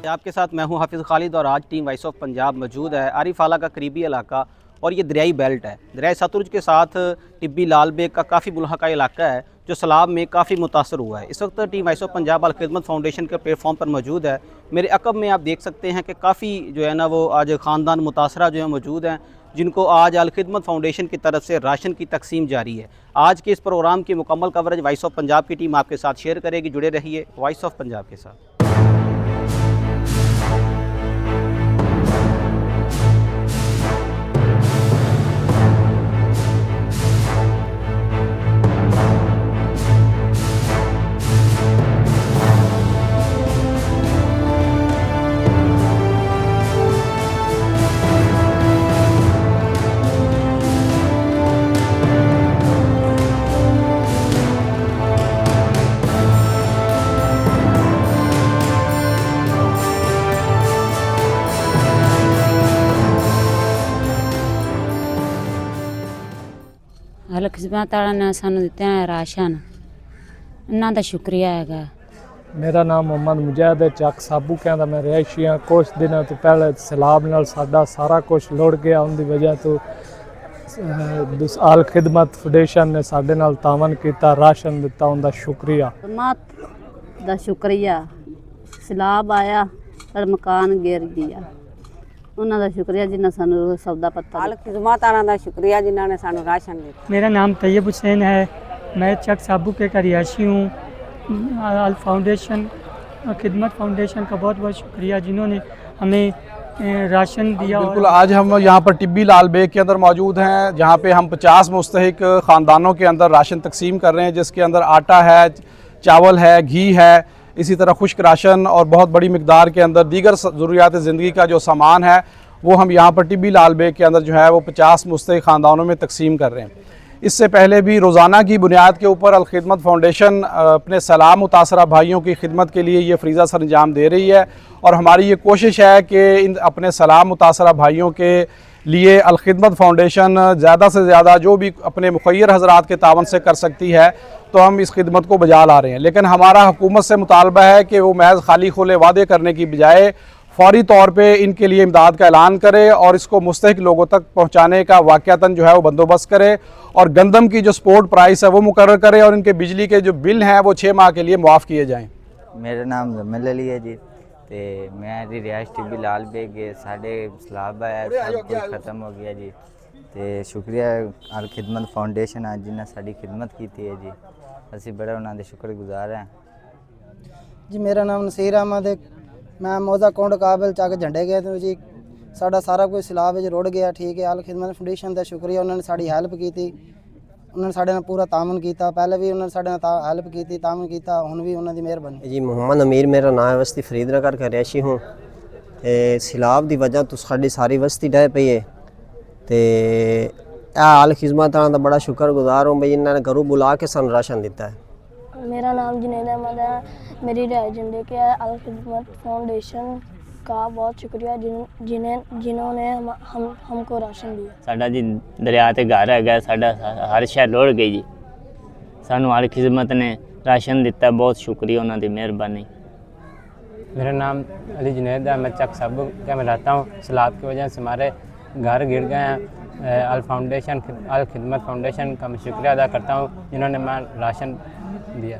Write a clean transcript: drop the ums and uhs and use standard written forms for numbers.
पंजाब के साथ मैं हूं हाफिज़ खालिद और आज टीम वॉइस ऑफ पंजाब मौजूद है आरिफ आला का करीबी इलाका और ये दरियाई बेल्ट है। दरियाई सतलुज के साथ टिब्बी लाल बेग का काफ़ी मुल्हका इलाका है जो सैलाब में काफ़ी मुतासर हुआ है। इस वक्त टीम वॉइस ऑफ पंजाब अल खिदमत फाउंडेशन के प्लेटफॉर्म पर मौजूद है। मेरे अकब में आप देख सकते हैं कि काफ़ी जो है ना वो आज ख़ानदान मुतासरा जो है मौजूद हैं जिनको आज अल खिदमत फाउंडेशन की तरफ से राशन की तकसीम जारी है। आज के इस प्रोग्राम की मुकम्मल कवरेज वॉइस ऑफ पंजाब की टीम आपके साथ शेयर करेगी। जुड़े रहिए वॉइस ऑफ पंजाब के साथ। अल खिदमत वाला ने सानू दिते हैं राशन, इन्हां दा शुक्रिया है। मेरा नाम मोहम्मद मुजाहिद है। चक साबू कहता मैं रिहायशी हाँ। कुछ दिनों तो पहले सैलाब नाल साडा सारा कुछ लुढ़ गया। उनकी वजह तो अल खिदमत फाउंडेशन ने साडे नाल तावन किया, राशन दिता, उनका शुक्रिया। खिदमत दा शुक्रिया। सैलाब आया पर मकान गिर गया, उन्हों का शुक्रिया जिन्हें सानू सौदा पत्ता। अल खिदमत वालों का शुक्रिया जिन्होंने सानू राशन दिया। मेरा नाम तैयब हुसैन है, मैं चक साबू के का रिहायशी हूँ। अल फाउंडेशन खिदमत फाउंडेशन का बहुत बहुत शुक्रिया जिन्होंने हमें राशन दिया। बिल्कुल, आज हम यहाँ पर टिब्बी लाल बेग के अंदर मौजूद हैं जहाँ पे हम 50 मुस्तहिक ख़ानदानों के अंदर राशन तकसीम कर रहे हैं, जिसके अंदर आटा है, चावल है, घी है, इसी तरह खुश्क राशन और बहुत बड़ी मिकदार के अंदर दीगर ज़रूरियात ज़िंदगी का जो सामान है वो हम यहाँ पर टिब्बी लाल बेग के अंदर जो है वो 50 मुस्तहिक ख़ानदानों में तकसीम कर रहे हैं। इससे पहले भी रोज़ाना की बुनियाद के ऊपर अल खिदमत फाउंडेशन अपने सैलाब मुतासरा भाइयों की खिदमत के लिए ये फ्रीज़ा सर अंजाम दे रही है और हमारी ये कोशिश है कि इन अपने सैलाब मुतासरा भाइयों के लिए अल खिदमत फाउंडेशन ज़्यादा से ज़्यादा जो भी अपने मुखय्यर हज़रात के तावन से कर सकती है तो हम इस खिदमत को बजा ला रहे हैं। लेकिन हमारा हुकूमत से मुतालबा है कि वो महज खाली खुले वादे करने की बजाय फौरी तौर पे इनके लिए इमदाद का ऐलान करे और इसको मुस्तहिक लोगों तक पहुँचाने का वाक़यातन जो है वो बंदोबस्त करे और गंदम की जो सपोर्ट प्राइस है वो मुकर्रर करे और इनके बिजली के जो बिल हैं वो 6 माह के लिए मुआफ़ किए जाएँ। मेरा नाम जमल अली है जी, तो मैं रिहायश टिब्बी लाल बेग साढ़े सैलाब आया, सब कुछ ख़त्म हो गया जी। तो शुक्रिया अल खिदमत फाउंडेशन है जिन्हें साड़ी खिदमत की है जी, असी बड़ा उन्होंने शुक्रगुजार हैं जी। मेरा नाम नसीर अहमद है, मैं मौजा कोंड काबिल चक झंडे गए थे जी। साडा सारा कुछ सैलाब रुड़ गया, ठीक है। अल खिदमत फाउंडेशन का शुक्रिया, उन्होंने साड़ी हेल्प की थी, उन्होंने साढ़े नाल पूरा तामन किया। पहले भी उन्होंने साढ़े नाल हेल्प की थी, तामन किया, हुण भी उन्होंने मेहरबानी जी। मोहम्मद अमीर मेरा नाम है, वस्ती फरीदनगर का रिहायशी हूँ। सैलाब की वजह तो साड़ी सारी वस्ती डह पई है, तो अल खिदमत का बड़ा शुक्रगुजार हूँ भाई इन्होंने घरों बुला के सन राशन दिता है। मेरा नाम जुनैद अहमद है, मेरी रिहायश झंडे के है। अल खिदमत फाउंडेशन का बहुत शुक्रिया जिन्होंने हमको राशन दिया। साडा जी दरिया ते घर है, साडा हर शहर लुढ़ गई जी, सानू अल खिदमत ने राशन दिता, बहुत शुक्रिया उन्होंने मेहरबानी। मेरा नाम अली जुनैद है, मैं चक साबू का मैं रहता हूँ। सैलाब की वजह से हमारे घर गिर गए हैं। अल खिदमत फाउंडेशन का मैं शुक्रिया अदा करता हूँ जिन्होंने मैं राशन दिया।